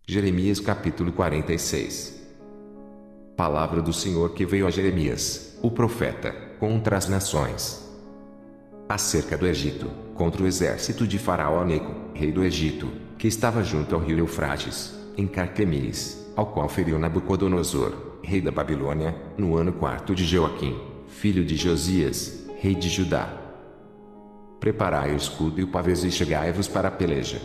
Jeremias capítulo 46. Palavra do Senhor que veio a Jeremias, o profeta, contra as nações. Acerca do Egito, contra o exército de Faraó Neco, rei do Egito, que estava junto ao rio Eufrates, em Carquemis, ao qual feriu Nabucodonosor, rei da Babilônia, no ano 4 de Joaquim, filho de Josias, rei de Judá. Preparai o escudo e o pavês e chegai-vos para a peleja.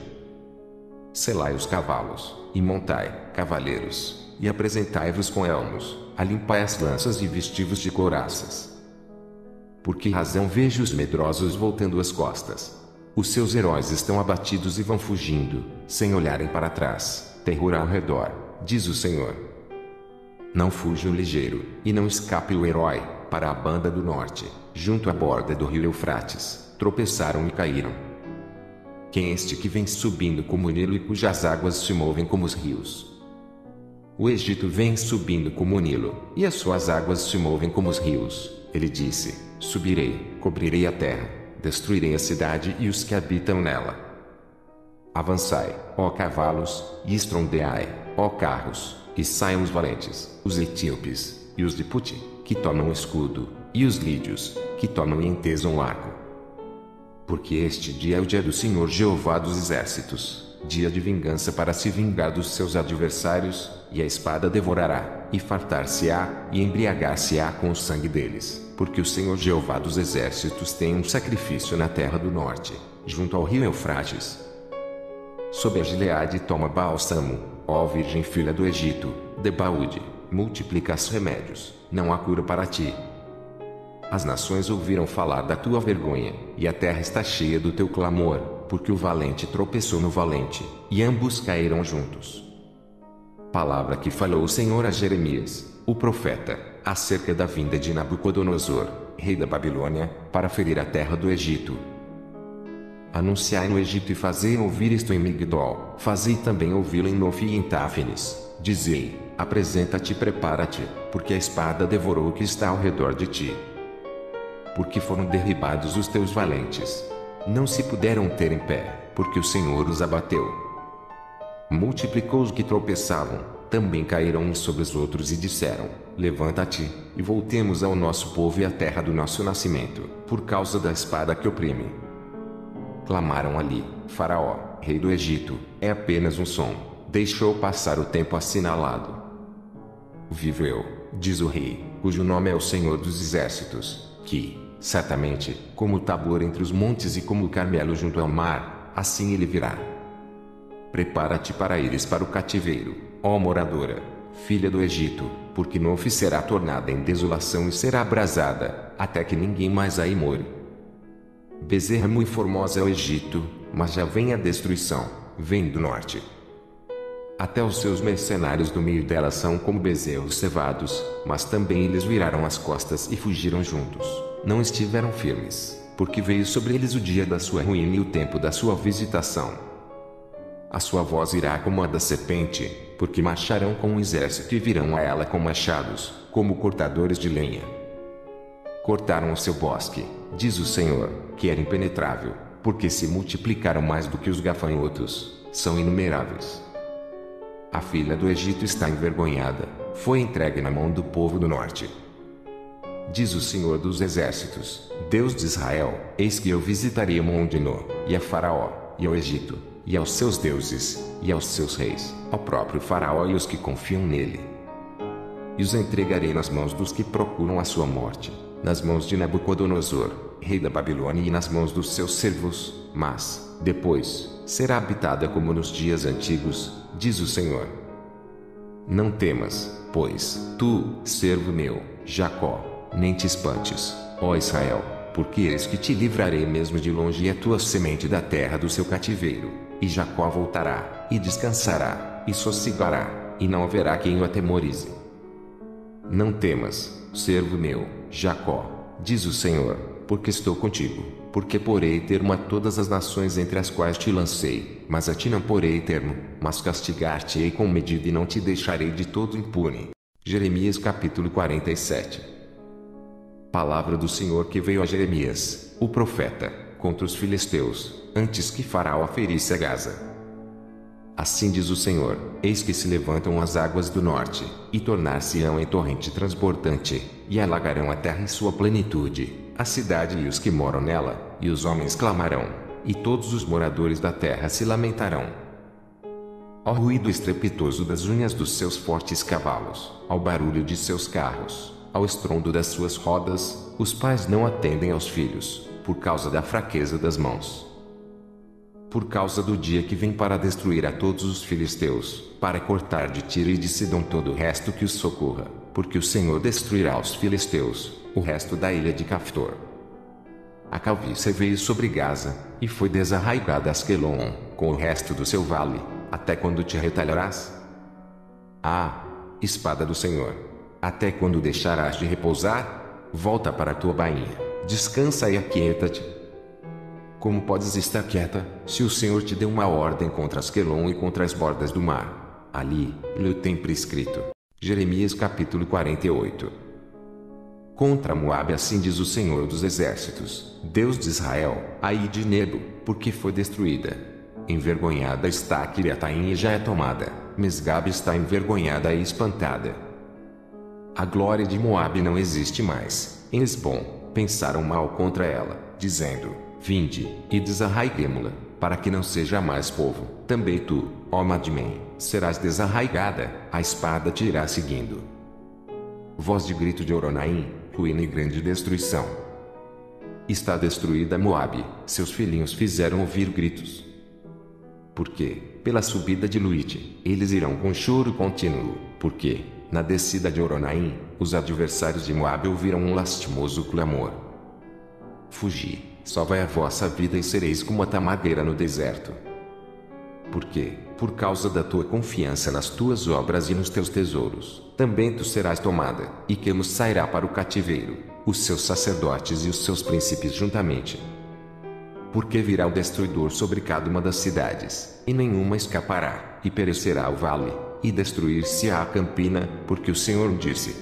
Selai os cavalos, e montai, cavaleiros, e apresentai-vos com elmos, alimpai as lanças e vestivos de couraças. Por que razão vejo os medrosos voltando as costas? Os seus heróis estão abatidos e vão fugindo, sem olharem para trás, terror ao redor, diz o Senhor. Não fuja o ligeiro, e não escape o herói, para a banda do norte, junto à borda do rio Eufrates, tropeçaram e caíram. Quem é este que vem subindo como o Nilo e cujas águas se movem como os rios? O Egito vem subindo como o Nilo, e as suas águas se movem como os rios. Ele disse: subirei, cobrirei a terra, destruirei a cidade e os que habitam nela. Avançai, ó cavalos, e estrondeai, ó carros, e saiam os valentes, os etíopes, e os de Puti, que tomam o escudo, e os lídios, que tomam e entesam o arco. Porque este dia é o dia do Senhor Jeová dos exércitos, dia de vingança para se vingar dos seus adversários, e a espada devorará, e fartar-se-á, e embriagar-se-á com o sangue deles, porque o Senhor Jeová dos exércitos tem um sacrifício na terra do norte, junto ao rio Eufrates. Sob a Gileade toma bálsamo, ó virgem filha do Egito, debaúde, multiplica os remédios, não há cura para ti. As nações ouviram falar da tua vergonha, e a terra está cheia do teu clamor, porque o valente tropeçou no valente, e ambos caíram juntos. Palavra que falou o Senhor a Jeremias, o profeta, acerca da vinda de Nabucodonosor, rei da Babilônia, para ferir a terra do Egito. Anunciai no Egito e fazei ouvir isto em Migdol, fazei também ouvi-lo em Nofi e em Táfnis. Dizei: apresenta-te e prepara-te, porque a espada devorou o que está ao redor de ti. Porque foram derribados os teus valentes. Não se puderam ter em pé, porque o Senhor os abateu. Multiplicou os que tropeçavam, também caíram uns sobre os outros e disseram: levanta-te, e voltemos ao nosso povo e à terra do nosso nascimento, por causa da espada que oprime. Clamaram ali: Faraó, rei do Egito, é apenas um som, deixou passar o tempo assinalado. Vivo eu, diz o rei, cujo nome é o Senhor dos exércitos, que, certamente, como o Tabor entre os montes e como o Carmelo junto ao mar, assim ele virá. Prepara-te para ires para o cativeiro, ó moradora, filha do Egito, porque Nofi será tornada em desolação e será abrasada, até que ninguém mais aí more. Bezerra muito formosa é o Egito, mas já vem a destruição, vem do norte. Até os seus mercenários do meio dela são como bezerros cevados, mas também eles viraram as costas e fugiram juntos. Não estiveram firmes, porque veio sobre eles o dia da sua ruína e o tempo da sua visitação. A sua voz irá como a da serpente, porque marcharão com um exército e virão a ela com machados, como cortadores de lenha. Cortaram o seu bosque, diz o Senhor, que era impenetrável, porque se multiplicaram mais do que os gafanhotos, são inumeráveis. A filha do Egito está envergonhada, foi entregue na mão do povo do norte. Diz o Senhor dos exércitos, Deus de Israel: eis que eu visitarei Mondino, e a Faraó, e ao Egito, e aos seus deuses, e aos seus reis, ao próprio Faraó e os que confiam nele. E os entregarei nas mãos dos que procuram a sua morte, nas mãos de Nabucodonosor, rei da Babilônia, e nas mãos dos seus servos, mas, depois, será habitada como nos dias antigos, diz o Senhor. Não temas, pois, tu, servo meu, Jacó, nem te espantes, ó Israel, porque eis que te livrarei mesmo de longe e a tua semente da terra do seu cativeiro, e Jacó voltará, e descansará, e sossegará, e não haverá quem o atemorize. Não temas, servo meu, Jacó, diz o Senhor, porque estou contigo, porque porei termo a todas as nações entre as quais te lancei, mas a ti não porei termo, mas castigar-te-ei com medida e não te deixarei de todo impune. Jeremias capítulo 47. Palavra do Senhor que veio a Jeremias, o profeta, contra os filisteus, antes que Faraó ferisse a Gaza. Assim diz o Senhor: eis que se levantam as águas do norte, e tornar-se-ão em torrente transbordante, e alagarão a terra em sua plenitude, a cidade e os que moram nela, e os homens clamarão, e todos os moradores da terra se lamentarão. Ao ruído estrepitoso das unhas dos seus fortes cavalos, ao barulho de seus carros, ao estrondo das suas rodas, os pais não atendem aos filhos, por causa da fraqueza das mãos. Por causa do dia que vem para destruir a todos os filisteus, para cortar de Tiro e de Sidom todo o resto que os socorra, porque o Senhor destruirá os filisteus, o resto da ilha de Caftor. A calvície veio sobre Gaza, e foi desarraigada Asquelon, com o resto do seu vale, até quando te retalharás? Ah, espada do Senhor! Até quando deixarás de repousar? Volta para a tua bainha, descansa e aquieta-te. Como podes estar quieta, se o Senhor te deu uma ordem contra Asquelon e contra as bordas do mar? Ali, lhe tem prescrito. Jeremias capítulo 48. Contra Moabe assim diz o Senhor dos exércitos, Deus de Israel: ai de Nebo, porque foi destruída. Envergonhada está Kiriataim e já é tomada, Mesgabe está envergonhada e espantada. A glória de Moabe não existe mais. Em Esbom, pensaram mal contra ela, dizendo: vinde, e desarraiguemo-la, para que não seja mais povo. Também tu, ó Madmen, serás desarraigada, a espada te irá seguindo. Voz de grito de Oronaim, ruína e grande destruição. Está destruída Moabe, seus filhinhos fizeram ouvir gritos. Porque, pela subida de Luite, eles irão com choro contínuo, porque, na descida de Oronaim, os adversários de Moabe ouviram um lastimoso clamor. Fugi, só vai a vossa vida e sereis como a tamagueira no deserto. Porque, por causa da tua confiança nas tuas obras e nos teus tesouros, também tu serás tomada, e Quemos sairá para o cativeiro, os seus sacerdotes e os seus príncipes juntamente. Porque virá o destruidor sobre cada uma das cidades, e nenhuma escapará, e perecerá o vale, e destruir-se-á a campina, porque o Senhor disse: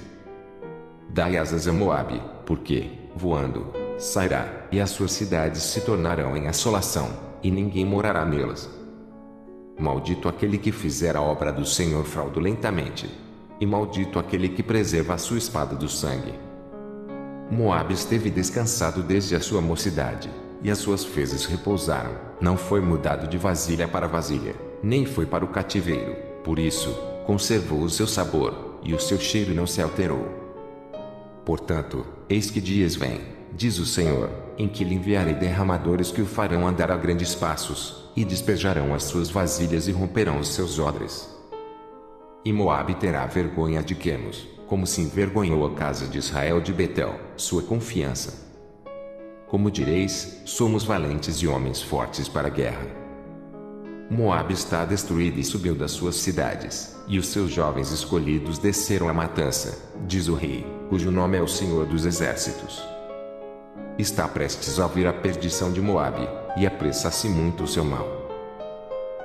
dai asas a Moabe, porque, voando, sairá, e as suas cidades se tornarão em assolação, e ninguém morará nelas. Maldito aquele que fizer a obra do Senhor fraudulentamente, e maldito aquele que preserva a sua espada do sangue. Moabe esteve descansado desde a sua mocidade, e as suas fezes repousaram, não foi mudado de vasilha para vasilha, nem foi para o cativeiro, por isso, conservou o seu sabor, e o seu cheiro não se alterou. Portanto, eis que dias vêm, diz o Senhor, em que lhe enviarei derramadores que o farão andar a grandes passos, e despejarão as suas vasilhas e romperão os seus odres. E Moabe terá vergonha de Quemos, como se envergonhou a casa de Israel de Betel, sua confiança. Como direis, somos valentes e homens fortes para a guerra. Moabe está destruída e subiu das suas cidades, e os seus jovens escolhidos desceram à matança, diz o rei, cujo nome é o Senhor dos Exércitos. Está prestes a vir a perdição de Moabe, e apressa-se muito o seu mal.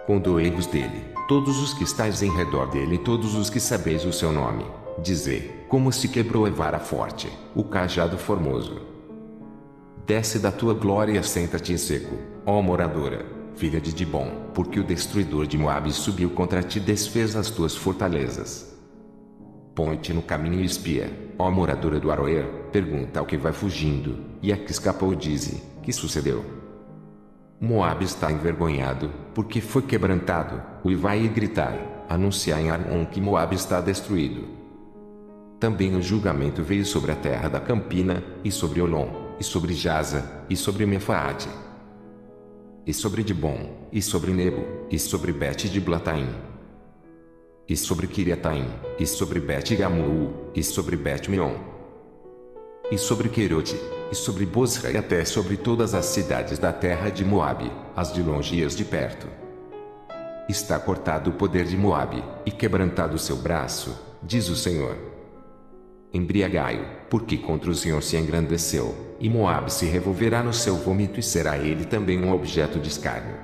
Condoei-vos dele, todos os que estáis em redor dele e todos os que sabeis o seu nome, dizei, como se quebrou a vara forte, o cajado formoso. Desce da tua glória e assenta-te em seco, ó moradora, filha de Dibom, porque o destruidor de Moabe subiu contra ti e desfez as tuas fortalezas. Põe-te no caminho e espia, ó moradora do Aroer, pergunta ao que vai fugindo, e a que escapou dize, que sucedeu? Moabe está envergonhado, porque foi quebrantado, e vai gritar, anunciar em Arnon que Moabe está destruído. Também o julgamento veio sobre a terra da Campina, e sobre Olom, e sobre Jaza, e sobre Mefaate, e sobre Dibom, e sobre Nebo, e sobre Bet de Blataim, e sobre Kiriataim, e sobre Bet-Gamuu, e sobre Bet-Meon, e sobre Querote, e sobre Bosra e até sobre todas as cidades da terra de Moabe, as de longe e as de perto. Está cortado o poder de Moabe, e quebrantado o seu braço, diz o Senhor. Embriagai-o, porque contra o Senhor se engrandeceu, e Moabe se revolverá no seu vômito e será ele também um objeto de escárnio.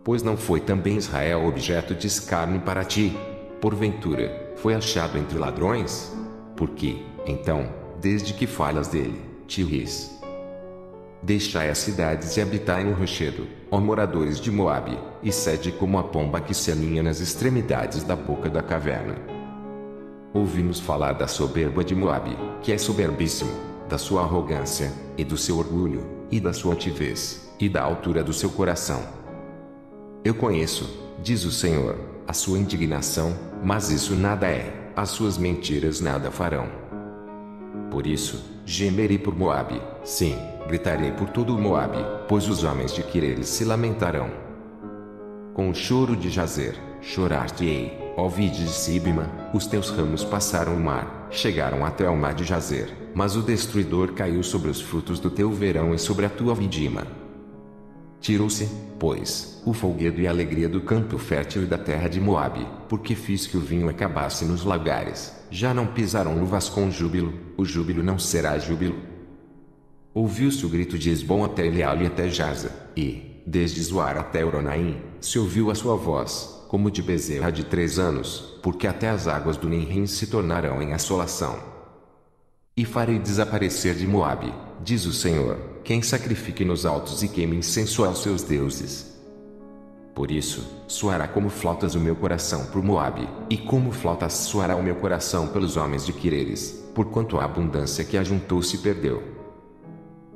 Pois não foi também Israel objeto de escárnio para ti? Porventura, foi achado entre ladrões? Porque, então, desde que falas dele, te ris. Deixai as cidades e habitai no rochedo, ó moradores de Moabe, e sede como a pomba que se aninha nas extremidades da boca da caverna. Ouvimos falar da soberba de Moabe, que é soberbíssimo, da sua arrogância, e do seu orgulho, e da sua altivez, e da altura do seu coração. Eu conheço, diz o Senhor, a sua indignação, mas isso nada é, as suas mentiras nada farão. Por isso, gemerei por Moabe, sim, gritarei por todo o Moabe, pois os homens de Quireles se lamentarão. Com o choro de Jazer, chorar-te-ei, ó vide de Sibma, os teus ramos passaram o mar, chegaram até ao mar de Jazer, mas o destruidor caiu sobre os frutos do teu verão e sobre a tua vindima. Tirou-se, pois, o folguedo e a alegria do campo fértil e da terra de Moabe, porque fiz que o vinho acabasse nos lagares, já não pisaram uvas com júbilo, o júbilo não será júbilo. Ouviu-se o grito de Esbom até Eleale e até Jaza, e, desde Zoar até Euronaim, se ouviu a sua voz, como de bezerra de 3 anos, porque até as águas do Ninrim se tornarão em assolação. E farei desaparecer de Moabe, diz o Senhor, quem sacrifique nos altos e queime incenso aos seus deuses. Por isso, soará como flautas o meu coração por Moabe, e como flautas soará o meu coração pelos homens de Quireles, porquanto a abundância que ajuntou se perdeu.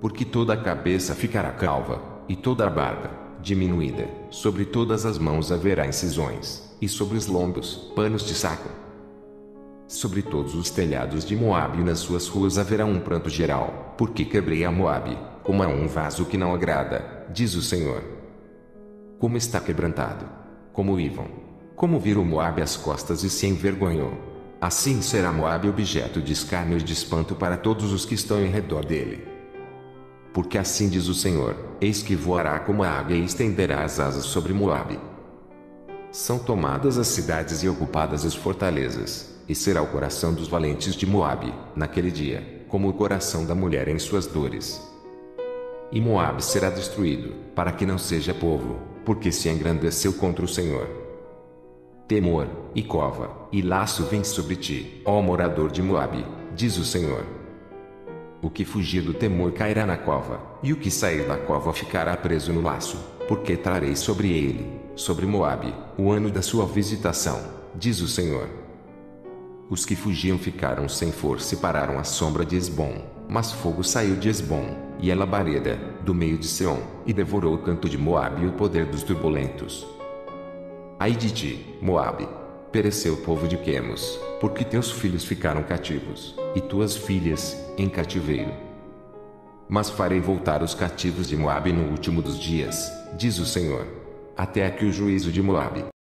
Porque toda a cabeça ficará calva, e toda a barba, diminuída, sobre todas as mãos haverá incisões, e sobre os lombos, panos de saco. Sobre todos os telhados de Moabe e nas suas ruas haverá um pranto geral, porque quebrei a Moabe, como a um vaso que não agrada, diz o Senhor. Como está quebrantado, como Ivon, como virou Moabe as costas e se envergonhou. Assim será Moabe objeto de escárnio e de espanto para todos os que estão em redor dele. Porque assim diz o Senhor, eis que voará como a águia e estenderá as asas sobre Moabe. São tomadas as cidades e ocupadas as fortalezas, e será o coração dos valentes de Moabe, naquele dia, como o coração da mulher em suas dores. E Moabe será destruído, para que não seja povo, porque se engrandeceu contra o Senhor. Temor, e cova, e laço vem sobre ti, ó morador de Moabe, diz o Senhor. O que fugir do temor cairá na cova, e o que sair da cova ficará preso no laço, porque trarei sobre ele, sobre Moabe, o ano da sua visitação, diz o Senhor. Os que fugiam ficaram sem força e pararam à sombra de Esbom, mas fogo saiu de Esbom, e a labareda, do meio de Seom, e devorou o canto de Moabe e o poder dos turbulentos. Ai de ti, Moabe! Pereceu o povo de Quemos, porque teus filhos ficaram cativos, e tuas filhas, em cativeiro. Mas farei voltar os cativos de Moabe no último dos dias, diz o Senhor, até aqui o juízo de Moabe.